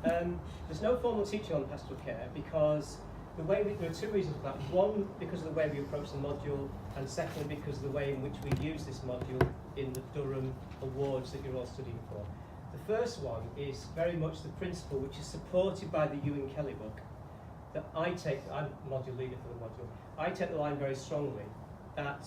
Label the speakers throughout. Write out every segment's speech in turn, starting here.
Speaker 1: There's no formal teaching on pastoral care because there are two reasons for that. One, because of the way we approach the module, and secondly, because of the way in which we use this module in the Durham Awards that you're all studying for. The first one is very much the principle which is supported by the Ewan Kelly book that I'm module leader for the module. I take the line very strongly that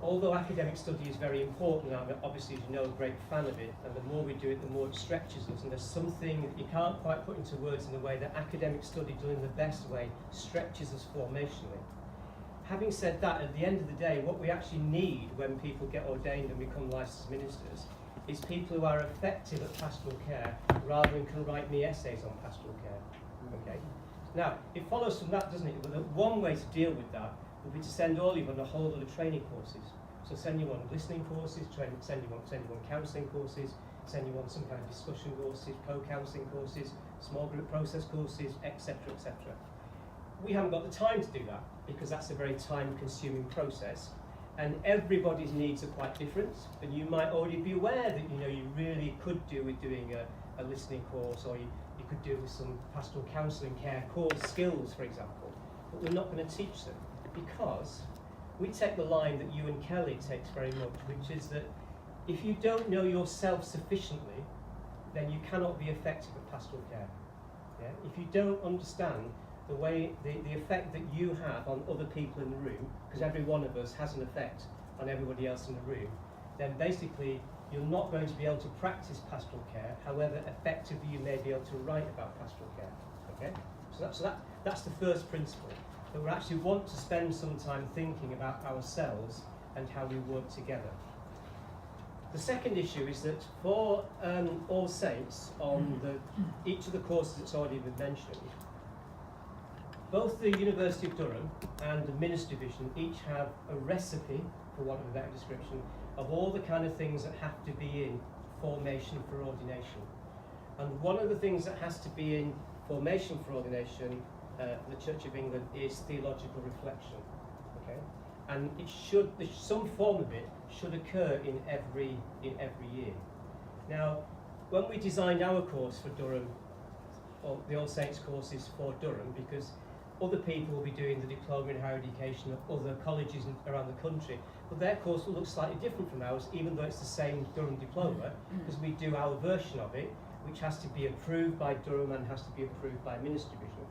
Speaker 1: although academic study is very important, and I'm obviously, as you know, a great fan of it, and the more we do it, the more it stretches us, and there's something that you can't quite put into words in the way that academic study done in the best way stretches us formationally. Having said that, at the end of the day, what we actually need when people get ordained and become licensed ministers is people who are effective at pastoral care rather than can write me essays on pastoral care. Okay? Now, it follows from that, doesn't it, that one way to deal with that would be to send all of you on a whole lot of training courses. So send you on listening courses, send you on counselling courses, send you on some kind of discussion courses, co-counselling courses, small group process courses, etc., etc. We haven't got the time to do that because that's a very time-consuming process, and everybody's needs are quite different. And you might already be aware that you really could do with doing a listening course, or you could do with some pastoral counselling care course skills, for example. But we're not going to teach them, because we take the line that Ewan Kelly takes very much, which is that if you don't know yourself sufficiently, then you cannot be effective at pastoral care. Yeah? If you don't understand the way, the effect that you have on other people in the room, because every one of us has an effect on everybody else in the room, then basically you're not going to be able to practice pastoral care, however effectively you may be able to write about pastoral care. Okay? So that's the first principle. That we actually want to spend some time thinking about ourselves and how we work together. The second issue is that for All Saints, on each of the courses that's already been mentioned, both the University of Durham and the Minister Division each have a recipe, for want of a better description, of all the kind of things that have to be in formation for ordination. And one of the things that has to be in formation for ordination for the Church of England is theological reflection, okay? And some form of it should occur in every year. Now, when we designed our course for Durham, or the All Saints courses for Durham, because other people will be doing the diploma in higher education at other colleges around the country, but their course will look slightly different from ours, even though it's the same Durham diploma, because we do our version of it, which has to be approved by Durham and has to be approved by Minister Division.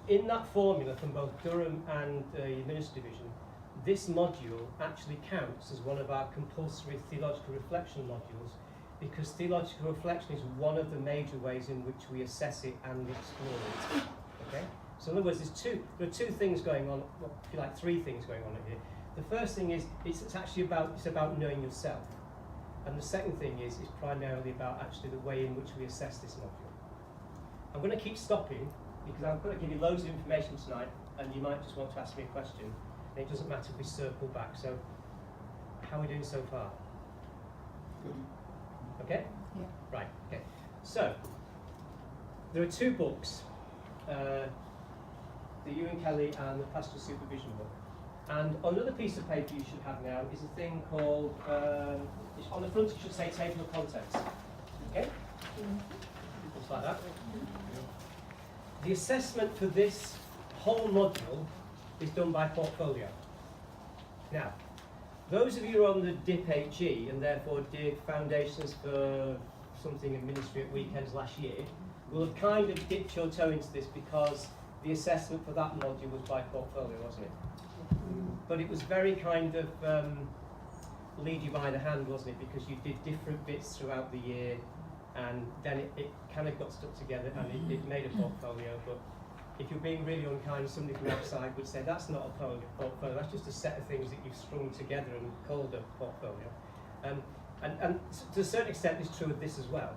Speaker 1: In that formula from both Durham and the Minister Division, this module actually counts as one of our compulsory theological reflection modules, because theological reflection is one of the major ways in which we assess it and explore it. Okay? So in other words, there are two things going on, well, if you like, three things going on here. The first thing is it's actually about knowing yourself. And the second thing is primarily about actually the way in which we assess this module. I'm going to keep stopping because I'm going to give you loads of information tonight, and you might just want to ask me a question. And it doesn't matter if we circle back. So, how are we doing so far?
Speaker 2: Good.
Speaker 1: Okay?
Speaker 3: Yeah.
Speaker 1: Right, okay. So, there are two books, the Ewan Kelly and the Pastoral Supervision book. And on another piece of paper you should have now is a thing called, on the front it should say Table of Contents. Okay? Looks like that. The assessment for this whole module is done by portfolio. Now, those of you who are on the DIP-HE and therefore did foundations for something in ministry at weekends last year will have kind of dipped your toe into this, because the assessment for that module was by portfolio, wasn't it? But it was very kind of lead you by the hand, wasn't it? Because you did different bits throughout the year, and then it kind of got stuck together and it made a portfolio. But if you're being really unkind, somebody from outside would say that's not a portfolio, that's just a set of things that you've strung together and called a portfolio. And to a certain extent it's true of this as well.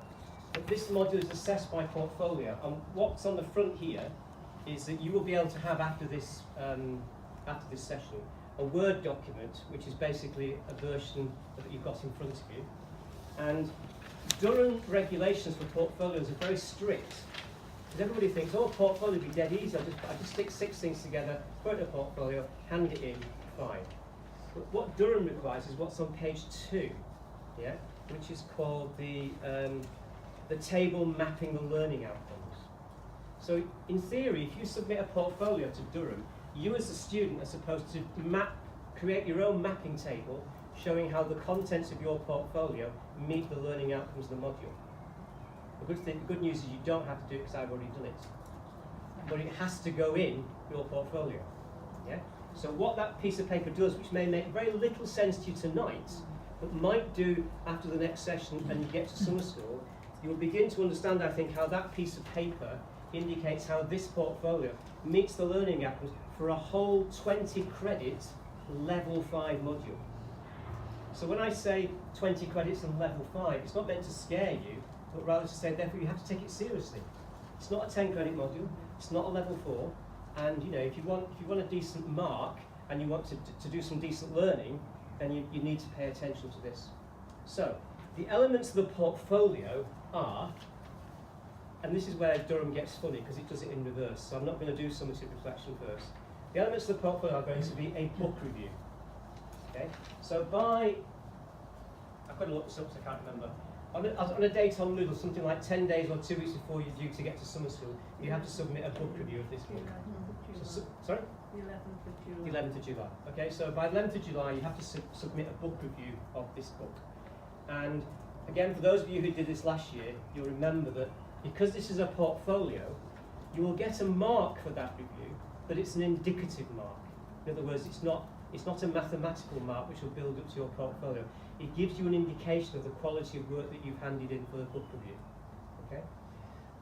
Speaker 1: But this module is assessed by portfolio, and what's on the front here is that you will be able to have after this session a Word document, which is basically a version that you've got in front of you. And Durham regulations for portfolios are very strict, because everybody thinks, oh, portfolio would be dead easy, I just stick 6 things together, put it in a portfolio, hand it in, fine. But what Durham requires is what's on page 2, yeah, which is called the the table mapping the learning outcomes. So in theory, if you submit a portfolio to Durham, you as a student are supposed to create your own mapping table showing how the contents of your portfolio meet the learning outcomes of the module. The good news is you don't have to do it because I've already done it. But it has to go in your portfolio. Yeah? So what that piece of paper does, which may make very little sense to you tonight, but might do after the next session and you get to summer school, you will begin to understand, I think, how that piece of paper indicates how this portfolio meets the learning outcomes for a whole 20 credit level 5 module. So when I say 20 credits and level 5, it's not meant to scare you, but rather to say, therefore, you have to take it seriously. It's not a 10 credit module, it's not a level 4, and if you want a decent mark and you want to do some decent learning, then you need to pay attention to this. So, the elements of the portfolio are, and this is where Durham gets funny because it does it in reverse, so I'm not going to do summative reflection first. The elements of the portfolio are going to be a book review. Okay? So I've got to look this up because I can't remember. On a date on Moodle, something like 10 days or 2 weeks before you're due to get to summer school, you have to submit a book review of this book. Sorry?
Speaker 2: The 11th of July.
Speaker 1: The 11th of July. Okay, so by the 11th of July, you have to submit a book review of this book. And again, for those of you who did this last year, you'll remember that because this is a portfolio, you will get a mark for that review, but it's an indicative mark. In other words, it's not a mathematical mark which will build up to your portfolio. It gives you an indication of the quality of work that you've handed in for the book review. Okay?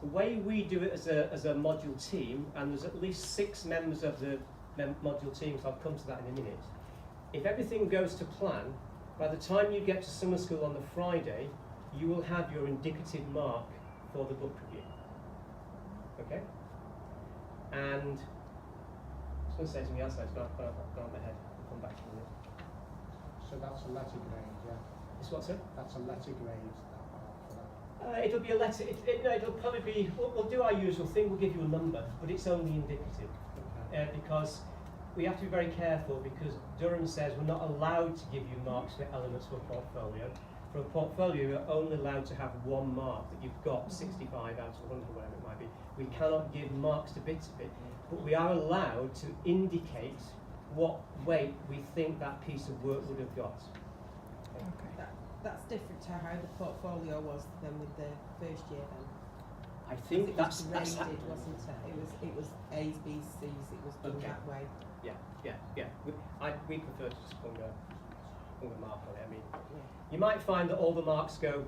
Speaker 1: The way we do it as a module team, and there's at least 6 members of the module team, so I'll come to that in a minute. If everything goes to plan, by the time you get to summer school on the Friday, you will have your indicative mark for the book review. Okay? And I was going to say something else, I've gone on my head. I'll come back to it.
Speaker 3: So that's a letter grade, yeah?
Speaker 1: It's what, sir?
Speaker 3: That's a letter grade, that mark for that.
Speaker 1: It'll be a letter. It'll probably be. We'll do our usual thing. We'll give you a number, but it's only indicative because we have to be very careful. Because Durham says we're not allowed to give you marks for elements of a portfolio. For a portfolio, you're only allowed to have 1 mark that you've got 65 out of 100, whatever it might be. We cannot give marks to bits of it, but we are allowed to indicate what weight we think that piece of work would have got.
Speaker 4: Okay. That's different to how the portfolio was than with the first year then.
Speaker 1: I think that's
Speaker 4: graded, wasn't it? It was A's, B's, C's. It was done that way.
Speaker 1: Yeah. We prefer to just put a mark on it. I mean, you might find that all the marks go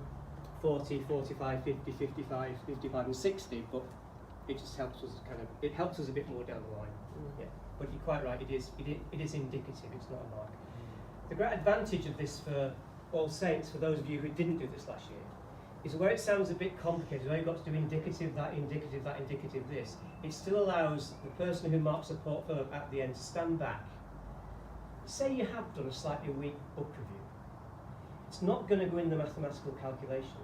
Speaker 1: 40, 45, 50, 55, 55, and 60, but it just helps us it helps us a bit more down the line. Yeah. But you're quite right. It is indicative. It's not a mark. The great advantage of this for All Saints, for those of you who didn't do this last year, is where it sounds a bit complicated, where you've got to do indicative, that indicative, that indicative, this. It still allows the person who marks a portfolio at the end to stand back. Say you have done a slightly weak book review. It's not going to go in the mathematical calculation.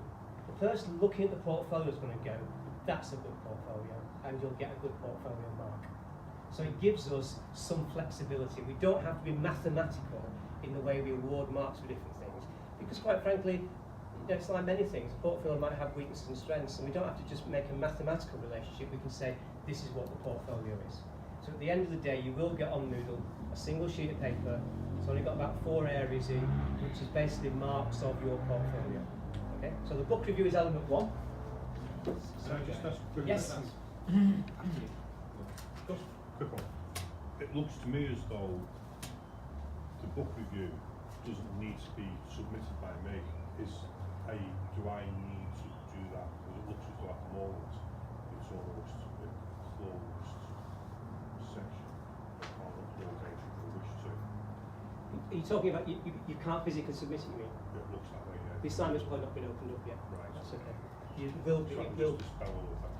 Speaker 1: The person looking at the portfolio is going to go, that's a good portfolio, and you'll get a good portfolio mark. So it gives us some flexibility. We don't have to be mathematical in the way we award marks for different things, because quite frankly, it's like many things. A portfolio might have weaknesses and strengths, and we don't have to just make a mathematical relationship. We can say, this is what the portfolio is. So at the end of the day, you will get on Moodle a single sheet of paper. It's only got about 4 areas in, which is basically marks of your portfolio. Okay? So the book review is element 1.
Speaker 5: Can I just ask a quick
Speaker 1: Yes.
Speaker 5: question? Quick one. It looks to me as though the book review doesn't need to be submitted by me. Do I need to do that? Because it looks as though at the moment it's almost a closed section. I can't upload anything if I wish to.
Speaker 1: Are you talking about you can't physically submit it, you mean?
Speaker 5: It looks that way, yeah.
Speaker 1: The assignment's probably not been opened up yet.
Speaker 5: Right.
Speaker 1: That's okay. You will
Speaker 5: So I
Speaker 1: it
Speaker 5: can
Speaker 1: will
Speaker 5: just dispel all of that.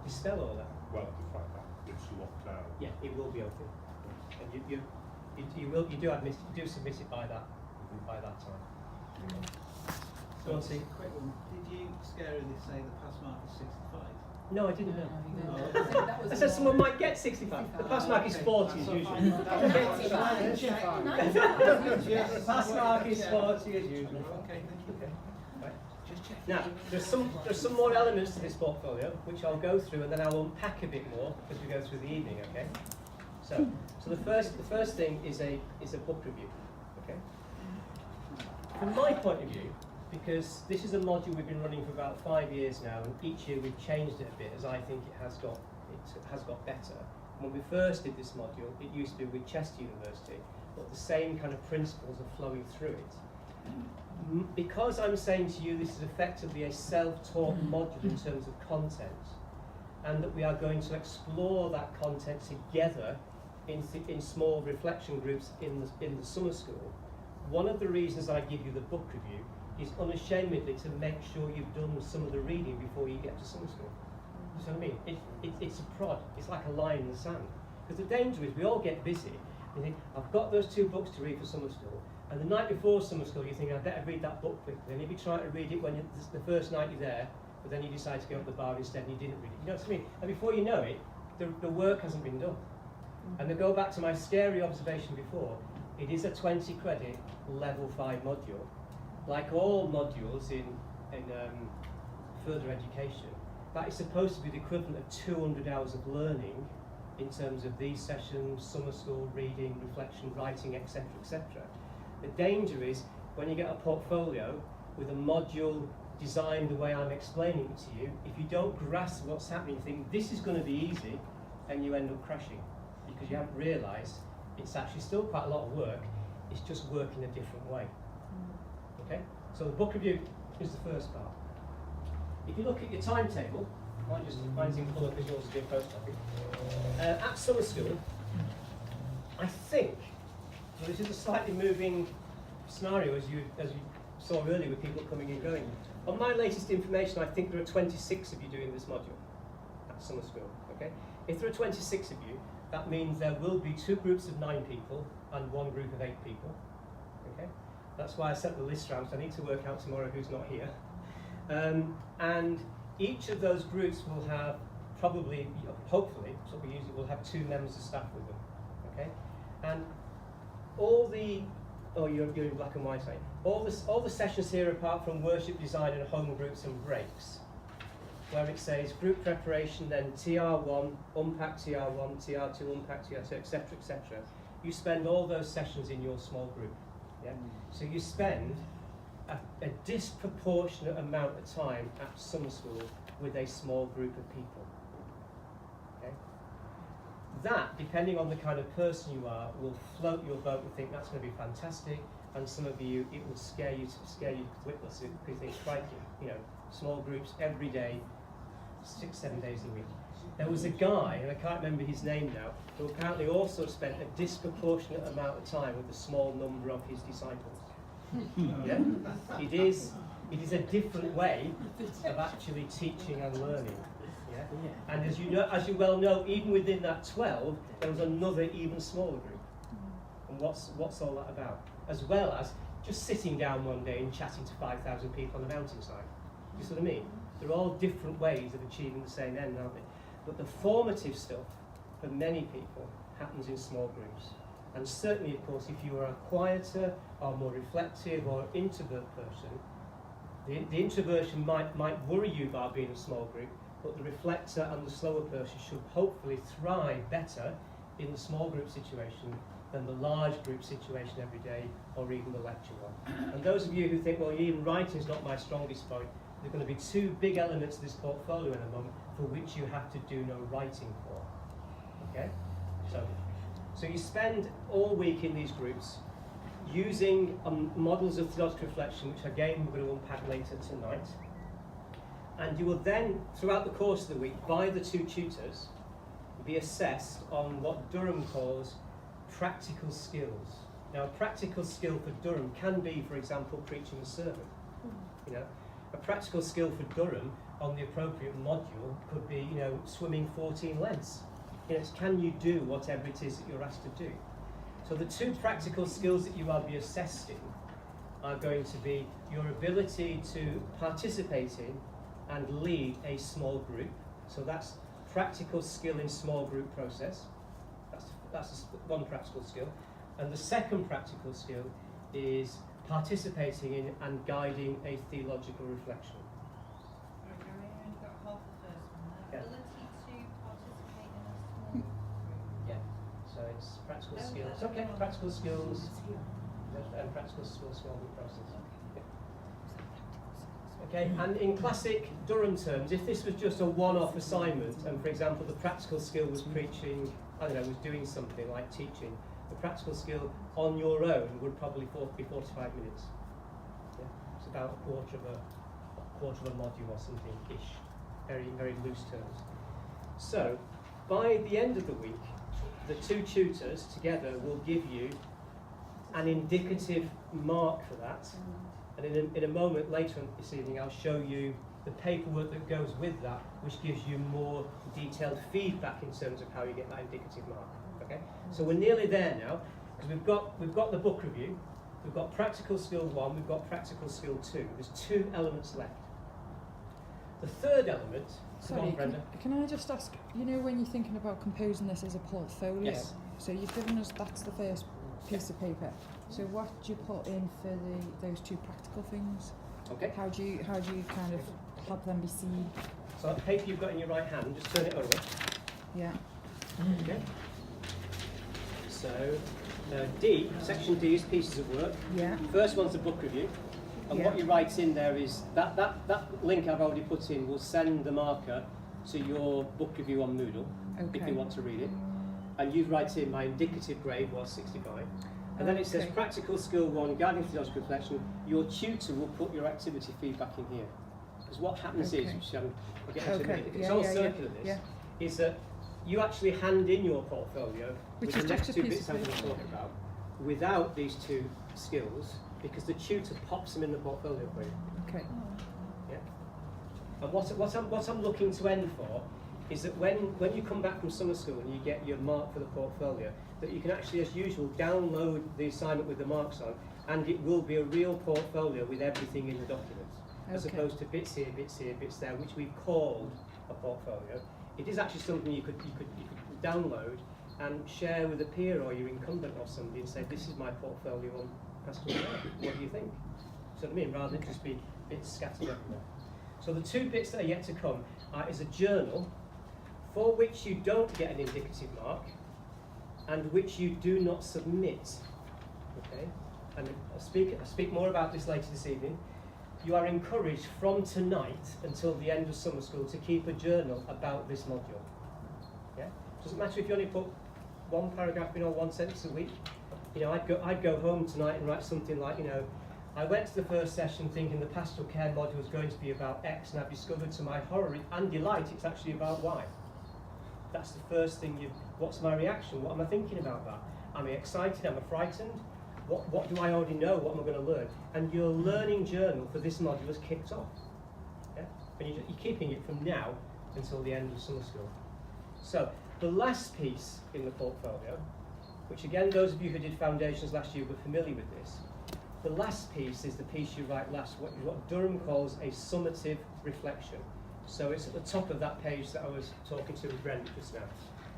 Speaker 1: dispel all that.
Speaker 5: Well, the fact that it's locked down.
Speaker 1: Yeah, it will be open. And you do submit it by that time.
Speaker 6: So
Speaker 1: Go on, see.
Speaker 6: quick one. Did you scarily say the pass mark is 65?
Speaker 1: No, I didn't know.
Speaker 2: No.
Speaker 1: I said someone might get 65. The pass mark is 40 as usual. The pass mark is 40 as usual.
Speaker 6: Okay, thank you.
Speaker 1: Right.
Speaker 6: Just
Speaker 1: Now, there's some more elements to this portfolio, which I'll go through, and then I'll unpack a bit more as we go through the evening, okay? So the first thing is a book review, okay? From my point of view, because this is a module we've been running for about 5 years now, and each year we've changed it a bit as I think it has got better. When we first did this module, it used to be with Chester University, but the same kind of principles are flowing through it. Because I'm saying to you this is effectively a self-taught module in terms of content, and that we are going to explore that content together in small reflection groups in the summer school, one of the reasons I give you the book review is unashamedly to make sure you've done some of the reading before you get to summer school. You see what I mean? It's a prod, it's like a line in the sand. Because the danger is we all get busy, you think, I've got those 2 books to read for summer school, and the night before summer school you think, I better read that book quickly, and if you try to read it when the first night you're there, but then you decide to go to the bar instead and you didn't read it. You know what I mean? And before you know it, the work hasn't been done. And to go back to my scary observation before, it is a 20 credit level 5 module. Like all modules in further education, that is supposed to be the equivalent of 200 hours of learning in terms of these sessions, summer school, reading, reflection, writing, etc., etc. The danger is when you get a portfolio with a module designed the way I'm explaining it to you, if you don't grasp what's happening, you think this is going to be easy, and you end up crashing because you haven't realised it's actually still quite a lot of work, it's just work in a different way. Okay? So the book review is the first part. If you look at your timetable, mine's in colour because yours is being photocopy. At summer school, I think, well, this is a slightly moving scenario as you saw earlier with people coming and going. On my latest information, I think there are 26 of you doing this module at summer school. Okay? If there are 26 of you, that means there will be 2 groups of 9 people and 1 group of 8 people. Okay? That's why I sent the list round, so I need to work out tomorrow who's not here. And each of those groups will have probably, hopefully, so we usually will have 2 members of staff with them. Okay? And all the, oh, you're in black and white, right? All the sessions here, apart from worship design and home groups and breaks, where it says group preparation, then TR1, unpack TR1, TR2, unpack TR2, etc., etc. You spend all those sessions in your small group. Yeah? So you spend a disproportionate amount of time at summer school with a small group of people. Okay? That, depending on the kind of person you are, will float your boat and think that's going to be fantastic, and some of you, it will scare you to witless because you think, crikey, you know, small groups every day, 6-7 days a week. There was a guy, and I can't remember his name now, who apparently also spent a disproportionate amount of time with a small number of his disciples. Yeah? It is a different way of actually teaching and learning. Yeah? And as you well know, even within that 12, there was another even smaller group. And what's all that about? As well as just sitting down one day and chatting to 5,000 people on the mountainside. You see what I mean? They're all different ways of achieving the same end, aren't they? But the formative stuff, for many people, happens in small groups. And certainly, of course, if you are a quieter or more reflective or introvert person, the introversion might worry you about being a small group, but the reflector and the slower person should hopefully thrive better in the small group situation than the large group situation every day or even the lecture one. And those of you who think, well, even writing is not my strongest point, there are going to be 2 big elements of this portfolio in a moment for which you have to do no writing for. Okay? So you spend all week in these groups using models of theological reflection, which again we're going to unpack later tonight. And you will then, throughout the course of the week, by the 2 tutors, be assessed on what Durham calls practical skills. Now, a practical skill for Durham can be, for example, preaching a sermon. You know, a practical skill for Durham on the appropriate module could be, you know, swimming 14 lengths. You know, it's can you do whatever it is that you're asked to do? So the 2 practical skills that you will be assessed in are going to be your ability to participate in and lead a small group. So that's practical skill in small group process. That's one practical skill. And the second practical skill is participating in and guiding a theological reflection.
Speaker 2: Sorry, Gary, I only got half the first one
Speaker 1: Yeah.
Speaker 2: there. Ability to participate in a small group.
Speaker 1: Yeah. So it's practical
Speaker 2: Oh,
Speaker 1: skills.
Speaker 2: that's
Speaker 1: Okay,
Speaker 2: okay.
Speaker 1: practical skills and practical skills process. Okay, and in classic Durham terms, if this was just a one-off assignment, and for example the practical skill was preaching, I don't know, was doing something like teaching, the practical skill on your own would probably be 45 minutes. Yeah? It's about a quarter of a module or something-ish, very, very loose terms. So, by the end of the week, the two tutors together will give you an indicative mark for that. And in a moment later on this evening, I'll show you the paperwork that goes with that, which gives you more detailed feedback in terms of how you get that indicative mark. Okay? So we're nearly there now, because we've got the book review, we've got practical skill 1, we've got practical skill 2. There's 2 elements left. The third element, come
Speaker 7: Sorry,
Speaker 1: on, Brenda.
Speaker 7: can I just ask, you know when you're thinking about composing this as a portfolio?
Speaker 1: Yes.
Speaker 7: So you've given us, that's the first piece of paper. So what do you put in for those 2 practical things?
Speaker 1: Okay.
Speaker 7: How do you kind of help them be seen?
Speaker 1: So that paper you've got in your right hand, just turn it over.
Speaker 7: Yeah.
Speaker 1: Okay. So D, section D is pieces of work.
Speaker 7: Yeah.
Speaker 1: First one's the book review. And what
Speaker 7: Yeah.
Speaker 1: you write in there is that link I've already put in will send the marker to your book review on Moodle if
Speaker 7: Okay.
Speaker 1: you want to read it. And you write in my indicative grade was 65. And then it says
Speaker 7: Okay.
Speaker 1: practical skill 1, guiding theological reflection. Your tutor will put your activity feedback in here. Because what happens is,
Speaker 7: Okay.
Speaker 1: which I'll get into in a
Speaker 7: Okay.
Speaker 1: minute, if it's
Speaker 7: Yeah,
Speaker 1: all
Speaker 7: yeah, yeah.
Speaker 1: circular this,
Speaker 7: Yeah.
Speaker 1: is that you actually hand in your portfolio
Speaker 7: Which
Speaker 1: with
Speaker 7: is
Speaker 1: the
Speaker 7: just
Speaker 1: next
Speaker 7: a
Speaker 1: 2
Speaker 7: piece
Speaker 1: bits
Speaker 7: of
Speaker 1: I'm going to
Speaker 7: paper.
Speaker 1: talk about without these 2 skills, because the tutor pops them in the portfolio for you.
Speaker 7: Okay.
Speaker 1: Yeah. And what I'm looking to end for is that when you come back from summer school and you get your mark for the portfolio, that you can actually, as usual, download the assignment with the marks on, and it will be a real portfolio with everything in the document, as
Speaker 7: Okay.
Speaker 1: opposed to bits here, bits there, which we've called a portfolio. It is actually something you could download and share with a peer or your incumbent or somebody and say, this is my portfolio on pastoral care. What do you think? So what I mean, rather than just be bits scattered everywhere. So the 2 bits that are yet to come is a journal for which you don't get an indicative mark and which you do not submit. Okay? And I'll speak more about this later this evening. You are encouraged from tonight until the end of summer school to keep a journal about this module. Yeah? Doesn't matter if you only put 1 paragraph in or 1 sentence a week. You know, I'd go home tonight and write something like, you know, I went to the first session thinking the pastoral care module was going to be about X, and I've discovered to my horror and delight it's actually about Y. That's the first thing what's my reaction? What am I thinking about that? Am I excited? Am I frightened? What do I already know? What am I going to learn? And your learning journal for this module has kicked off. Yeah? And you're keeping it from now until the end of summer school. So the last piece in the portfolio, which again, those of you who did foundations last year were familiar with this, the last piece is the piece you write last, what Durham calls a summative reflection. So it's at the top of that page that I was talking to with Brenda just now.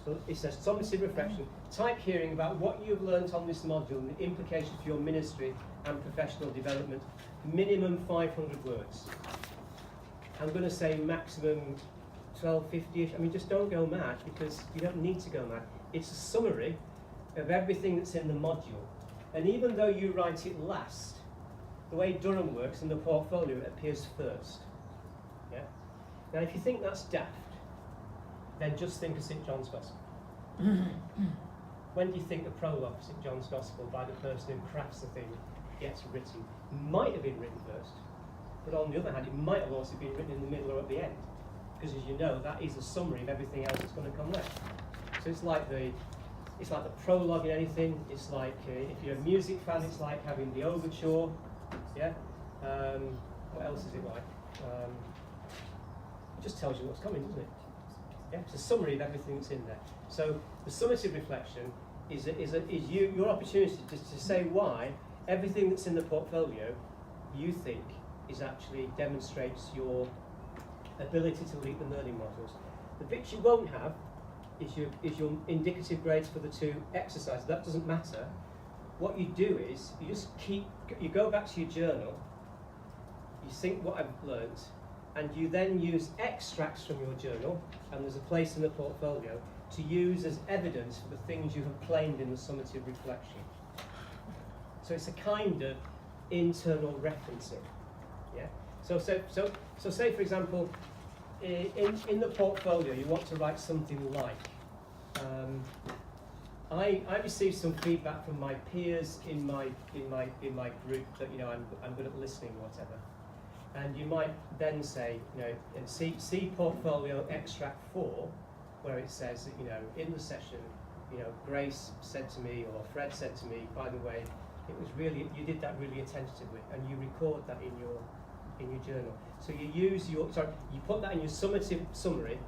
Speaker 1: So it says summative reflection, type hearing about what you've learnt on this module and the implications for your ministry and professional development, minimum 500 words. I'm going to say maximum 1250-ish. I mean, just don't go mad, because you don't need to go mad. It's a summary of everything that's in the module. And even though you write it last, the way Durham works in the portfolio, it appears first. Yeah? Now, if you think that's daft, then just think of St. John's Gospel. When do you think the prologue of St. John's Gospel by the person who crafts the thing gets written? Might have been written first, but on the other hand, it might have also been written in the middle or at the end, because as you know, that is a summary of everything else that's going to come next. So it's like the prologue in anything. It's like if you're a music fan, it's like having the overture. Yeah. What else is it like? It just tells you what's coming, doesn't it? Yeah. It's a summary of everything that's in there. So the summative reflection is your opportunity to say why everything that's in the portfolio you think is actually demonstrates your ability to lead the learning modules. The bits you won't have is your indicative grades for the 2 exercises. That doesn't matter, what you do is you go back to your journal, you think what I've learnt, and you then use extracts from your journal, and there's a place in the portfolio to use as evidence for the things you have claimed in the summative reflection. So it's a kind of internal referencing. Yeah. So say for example, in the portfolio you want to write something like, I received some feedback from my peers in my group that I'm good at listening or whatever, and you might then say see portfolio extract 4, where it says that in the session Grace said to me or Fred said to me, by the way, it was really, you did that really attentively, and you record that in your journal. So you use you put that in your summative summary,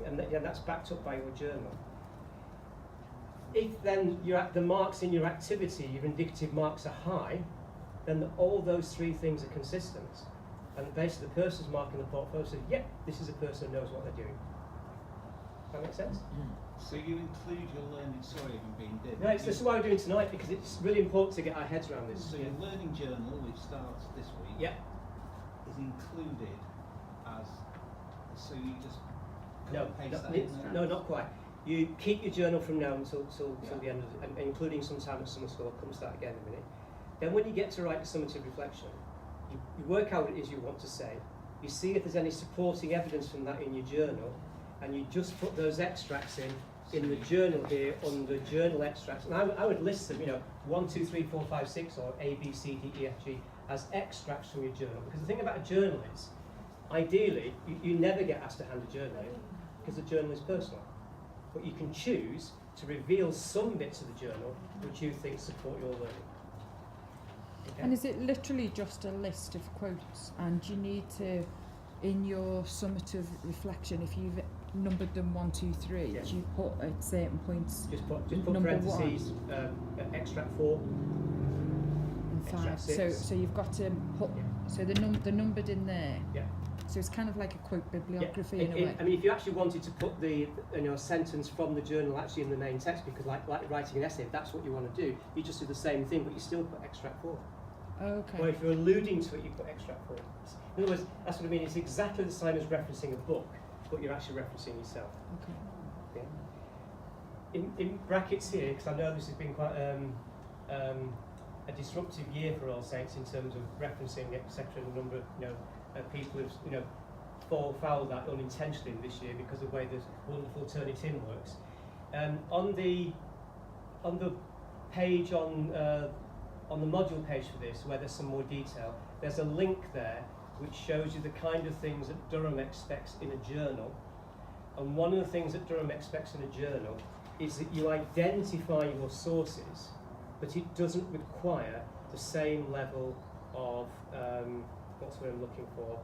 Speaker 1: and that's backed up by your journal. If then the marks in your activity, your indicative marks are high, then all those 3 things are consistent. And basically the person's marking the portfolio says, yeah, this is a person who knows what they're doing. That make sense?
Speaker 6: So you include your learning, sorry if I'm being dim.
Speaker 1: No, this is what we're doing tonight, because it's really important to get our heads around this.
Speaker 6: So your learning journal, which starts this week,
Speaker 1: Yeah.
Speaker 6: is included as, so you just
Speaker 1: No,
Speaker 6: paste that in there?
Speaker 1: no, not quite. You keep your journal from now until the end of and including some time at summer school. I'll come to that again in a minute. Then when you get to write the summative reflection, you work out what it is you want to say. You see if there's any supporting evidence from that in your journal, and you just put those extracts in the journal here under journal extracts. And I would list them, 1, 2, 3, 4, 5, 6, or A, B, C, D, E, F, G as extracts from your journal. Because the thing about a journal is, ideally, you never get asked to hand a journal in, because the journal is personal. But you can choose to reveal some bits of the journal which you think support your learning. Okay?
Speaker 7: And is it literally just a list of quotes, and you need to, in your summative reflection, if you've numbered them 1, 2, 3,
Speaker 1: Yeah.
Speaker 7: do you put at certain points
Speaker 1: Just put
Speaker 7: number
Speaker 1: parentheses, extract 4.
Speaker 7: and 5?
Speaker 1: extract
Speaker 7: So
Speaker 1: 6.
Speaker 7: so you've got to put,
Speaker 1: Yeah.
Speaker 7: so the numbered in there.
Speaker 1: Yeah.
Speaker 7: So it's kind of like a quote bibliography
Speaker 1: Yeah.
Speaker 7: in a way.
Speaker 1: I mean, if you actually wanted to put the sentence from the journal actually in the main text, because like writing an essay, if that's what you want to do, you just do the same thing, but you still put extract 4.
Speaker 7: Okay.
Speaker 1: Or if you're alluding to it, you put extract 4. In other words, that's what I mean. It's exactly the same as referencing a book, but you're actually referencing yourself.
Speaker 7: Okay.
Speaker 1: Okay. In brackets here, because I know this has been quite a disruptive year for All Saints in terms of referencing, etc. The number of people who've fall foul of that unintentionally this year because of the way this wonderful Turnitin works. On the page on the module page for this, where there's some more detail, there's a link there which shows you the kind of things that Durham expects in a journal. And one of the things that Durham expects in a journal is that you identify your sources, but it doesn't require the same level of, what's what I'm looking for,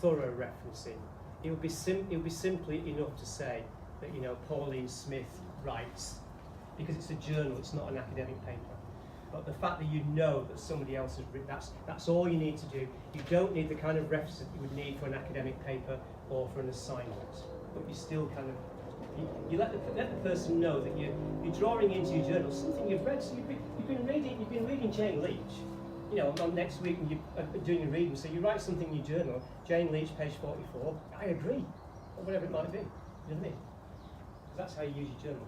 Speaker 1: thorough referencing. It would be simply enough to say that Pauline Smith writes, because it's a journal, it's not an academic paper. But the fact that you know that somebody else has written, that's all you need to do. You don't need the kind of reference that you would need for an academic paper or for an assignment. But you still kind of, you let the person know that you're drawing into your journal something you've read. So you've been reading Jane Leach. On next week when you're doing a reading, so you write something in your journal, Jane Leach, page 44, I agree, or whatever it might be. You know what I mean? That's how you use your journal.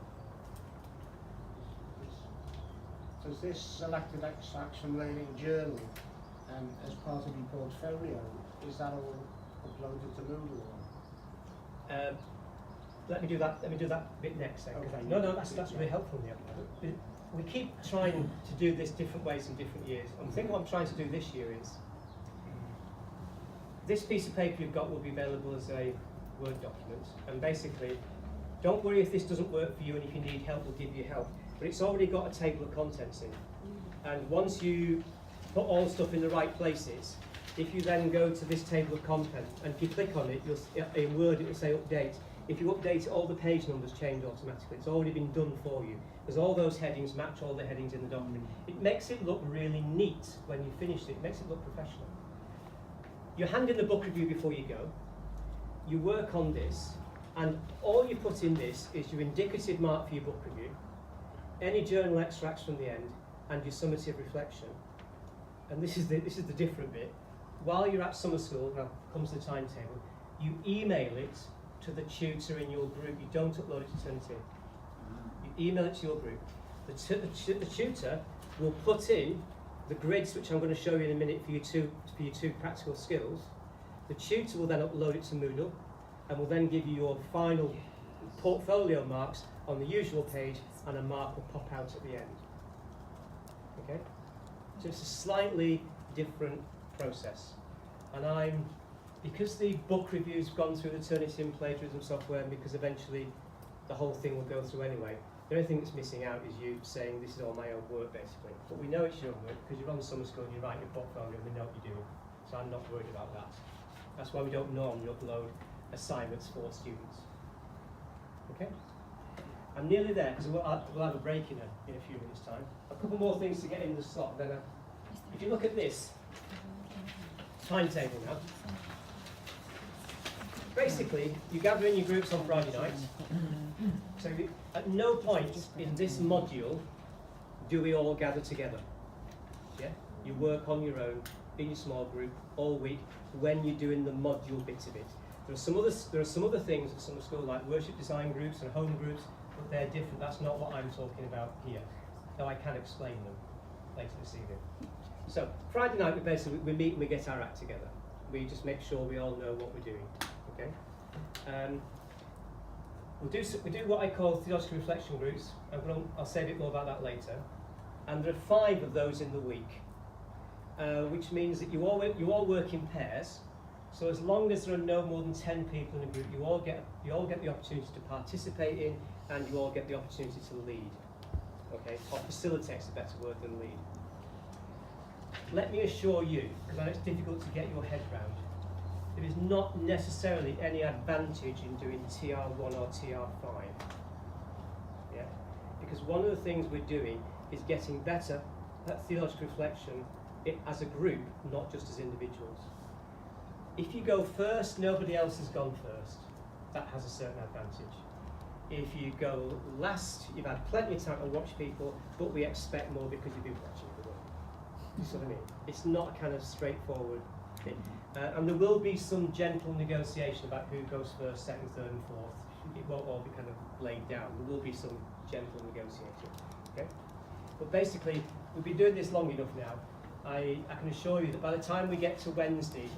Speaker 3: Does this selected extracts from Learning Journal as part of your portfolio, is that all uploaded to Moodle?
Speaker 1: Let me do that bit next then.
Speaker 3: Okay.
Speaker 1: No, that's really helpful. Neil. We keep trying to do this different ways in different years. And I think what I'm trying to do this year is, this piece of paper you've got will be available as a Word document. And basically, don't worry if this doesn't work for you, and if you need help, we'll give you help. But it's already got a table of contents in. And once you put all the stuff in the right places, if you then go to this table of contents, and if you click on it, in Word it will say update. If you update it, all the page numbers change automatically. It's already been done for you. Because all those headings match all the headings in the document. It makes it look really neat when you finish it. It makes it look professional. You hand in the book review before you go. You work on this, and all you put in this is your indicative mark for your book review. any journal extracts from the end, and your summative reflection. And this is the different bit. While you're at summer school, now comes the timetable, you email it to the tutor in your group. You don't upload it to Turnitin. You email it to your group. The tutor will put in the grids, which I'm going to show you in a minute for your two practical skills. The tutor will then upload it to Moodle and will then give you your final portfolio marks on the usual page, and a mark will pop out at the end. Okay? So it's a slightly different process. And because the book review's gone through the Turnitin plagiarism software, and because eventually the whole thing will go through anyway, the only thing that's missing out is you saying this is all my own work, basically. But we know it's your own work because you're on summer school and you write your portfolio and we know what you're doing. So I'm not worried about that. That's why we don't normally upload assignments for students. Okay? I'm nearly there because we'll have a break in a few minutes' time. A couple more things to get in the slot. Then, if you look at this timetable now, basically you gather in your groups on Friday nights. So at no point in this module do we all gather together. Yeah, you work on your own in your small group all week when you're doing the module bits of it. There are some other things at summer school like worship design groups and home groups, but they're different. That's not what I'm talking about here, though I can explain them later this evening. So Friday night we meet and we get our act together. We just make sure we all know what we're doing. Okay. We do what I call theological reflection groups. I'll say a bit more about that later. And there are 5 of those in the week, which means that you all work in pairs. So as long as there are no more than 10 people in a group, you all get the opportunity to participate in, and you all get the opportunity to lead. Okay, or facilitate's a better word than lead. Let me assure you, because I know it's difficult to get your head round, there is not necessarily any advantage in doing TR1 or TR5. Yeah? Because one of the things we're doing is getting better at theological reflection as a group, not just as individuals. If you go first, nobody else has gone first. That has a certain advantage. If you go last, you've had plenty of time to watch people, but we expect more because you've been watching the work. You see what I mean? It's not a kind of straightforward thing. And there will be some gentle negotiation about who goes first, second, third, and fourth. It won't all be kind of laid down. There will be some gentle negotiating. Okay? But basically, we've been doing this long enough now. I can assure you that by the time we get to Wednesday,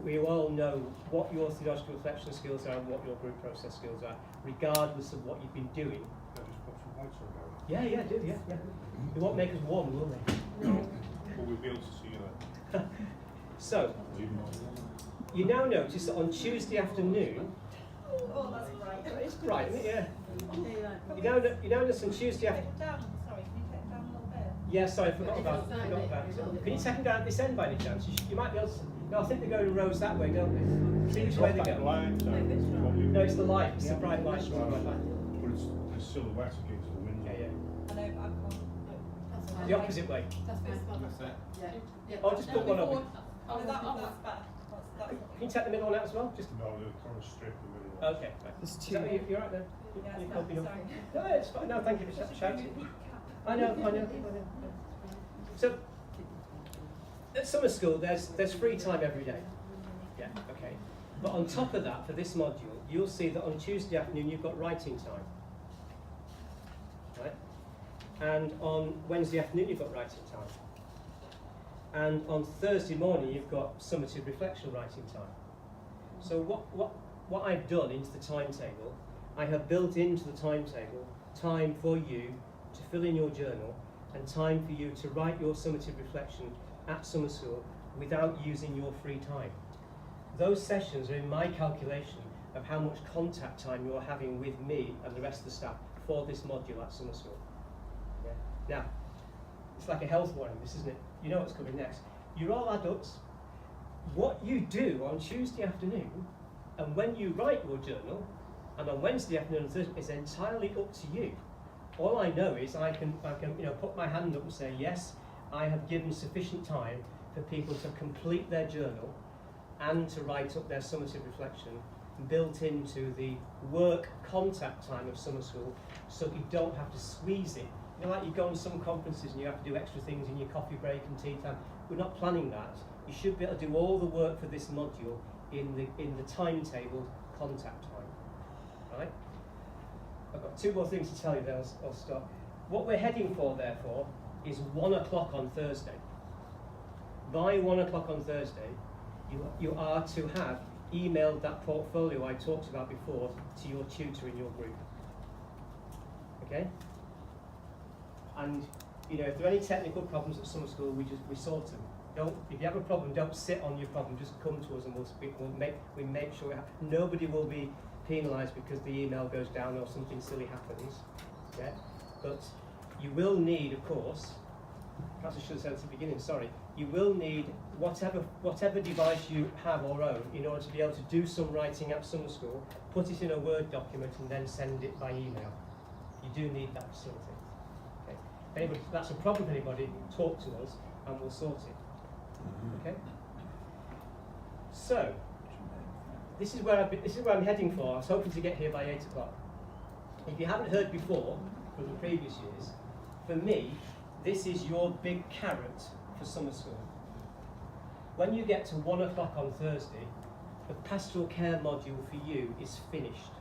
Speaker 1: we all know what your theological reflection skills are and what your group process skills are, regardless of what you've been doing.
Speaker 5: Can I just put some lights on there?
Speaker 1: Yeah, do, yeah. They won't make us warm, will they?
Speaker 5: No, but we'll be able to see you then.
Speaker 1: So, you now notice that on Tuesday afternoon,
Speaker 2: Oh, that's bright.
Speaker 1: it's bright, isn't it? Yeah. You now notice on Tuesday
Speaker 2: Take
Speaker 1: afternoon.
Speaker 2: it down, sorry, can you take it down a little bit?
Speaker 1: Yeah, sorry, I forgot about it. Can you take them down at this end by any chance? You might be able to. No, I think they go in rows that way, don't they? See which way they go. No, it's the light. It's the bright light.
Speaker 5: But it's the silhouette against the window.
Speaker 1: Yeah.
Speaker 2: I know, but I can't.
Speaker 1: The opposite way.
Speaker 6: That's it.
Speaker 1: Oh, just put one up.
Speaker 2: Oh, that's bad. That's
Speaker 1: Can you take the middle one out as well? Just.
Speaker 5: No, they're trying to strip the middle.
Speaker 1: Okay. Right.
Speaker 7: There's
Speaker 1: Is
Speaker 7: 2.
Speaker 1: that you right there?
Speaker 2: Yeah,
Speaker 1: Any
Speaker 2: it's
Speaker 1: copy
Speaker 2: bad,
Speaker 1: of-
Speaker 2: sorry.
Speaker 1: No, it's fine. No, thank you for shouting. I know. So, at summer school, there's free time every day. Yeah, okay. But on top of that, for this module, you'll see that on Tuesday afternoon you've got writing time. Right? And on Wednesday afternoon you've got writing time. And on Thursday morning you've got summative reflection writing time. So what I've done into the timetable, I have built into the timetable time for you to fill in your journal and time for you to write your summative reflection at summer school without using your free time. Those sessions are in my calculation of how much contact time you're having with me and the rest of the staff for this module at summer school. Yeah. Now, it's like a health warning, this, isn't it? You know what's coming next. You're all adults. What you do on Tuesday afternoon and when you write your journal and on Wednesday afternoon and Thursday is entirely up to you. All I know is I can put my hand up and say, yes, I have given sufficient time for people to complete their journal and to write up their summative reflection built into the work contact time of summer school, so you don't have to squeeze it You know, like you go on some conferences and you have to do extra things in your coffee break and tea time. We're not planning that. You should be able to do all the work for this module in the timetabled contact time. Right? I've got 2 more things to tell you, then I'll stop. What we're heading for, therefore, is 1 o'clock on Thursday. By 1 o'clock on Thursday, you are to have emailed that portfolio I talked about before to your tutor in your group. Okay? And you know, if there are any technical problems at summer school, we sort them. If you have a problem, don't sit on your problem. Just come to us and we'll make sure nobody will be penalised because the email goes down or something silly happens. Yeah? But you will need, of course, perhaps I should have said at the beginning, sorry, you will need whatever device you have or own in order to be able to do some writing at summer school, put it in a Word document and then send it by email. You do need that facility. Okay? If anybody, that's a problem for anybody, talk to us and we'll sort it. Okay? So, this is where I'm heading for. I was hoping to get here by 8 o'clock. If you haven't heard before, from the previous years, for me, this is your big carrot for summer school. When you get to 1 o'clock on Thursday, the pastoral care module for you is finished.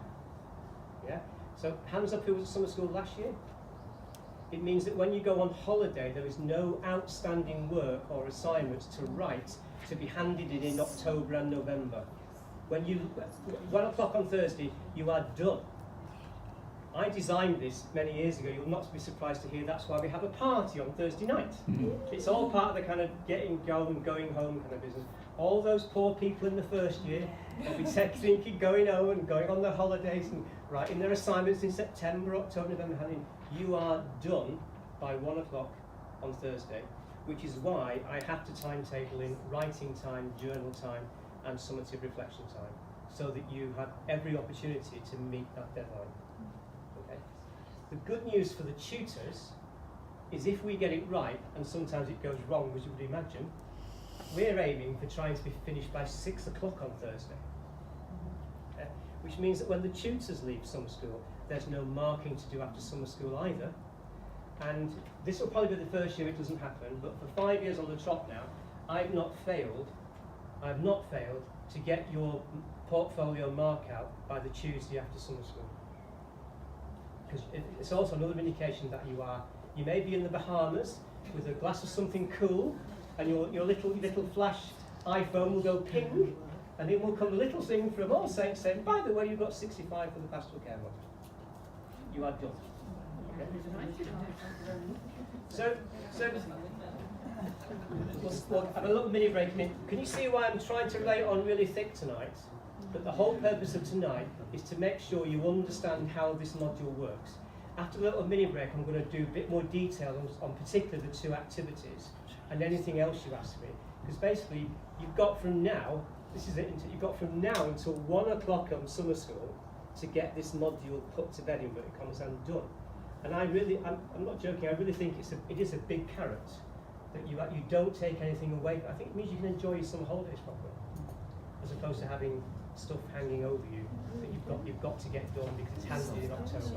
Speaker 1: Yeah? So, hands up who was at summer school last year? It means that when you go on holiday, there is no outstanding work or assignments to write to be handed in October and November. When you, 1 o'clock on Thursday, you are done. I designed this many years ago. You'll not be surprised to hear that's why we have a party on Thursday night. It's all part of the kind of getting going, going home kind of business. All those poor people in the first year will be thinking, going home and going on their holidays and writing their assignments in September, October, November. You are done by 1 o'clock on Thursday, which is why I have to timetable in writing time, journal time, and summative reflection time, so that you have every opportunity to meet that deadline. Okay? The good news for the tutors is if we get it right, and sometimes it goes wrong, as you would imagine, we're aiming for trying to be finished by 6 o'clock on Thursday. Okay? Which means that when the tutors leave summer school, there's no marking to do after summer school either. And this will probably be the first year it doesn't happen, but for 5 years on the trot now, I've not failed to get your portfolio mark out by the Tuesday after summer school. Because it's also another indication that you may be in the Bahamas with a glass of something cool, and your little flash iPhone will go ping, and it will come a little thing from All Saints saying, by the way, you've got 65 for the pastoral care module. You are done. Okay. So we'll have a little mini break. Can you see why I'm trying to lay it on really thick tonight? But the whole purpose of tonight is to make sure you understand how this module works. After a little mini break, I'm going to do a bit more detail on particularly the 2 activities and anything else you ask me. Because basically, you've got from now, you've got from now until 1 o'clock on summer school to get this module put to bed in inverted commas and done. And I'm not joking, I really think it is a big carrot that you don't take anything away. I think it means you can enjoy your summer holidays properly, as opposed to having stuff hanging over you that you've got to get done because it's handed in October.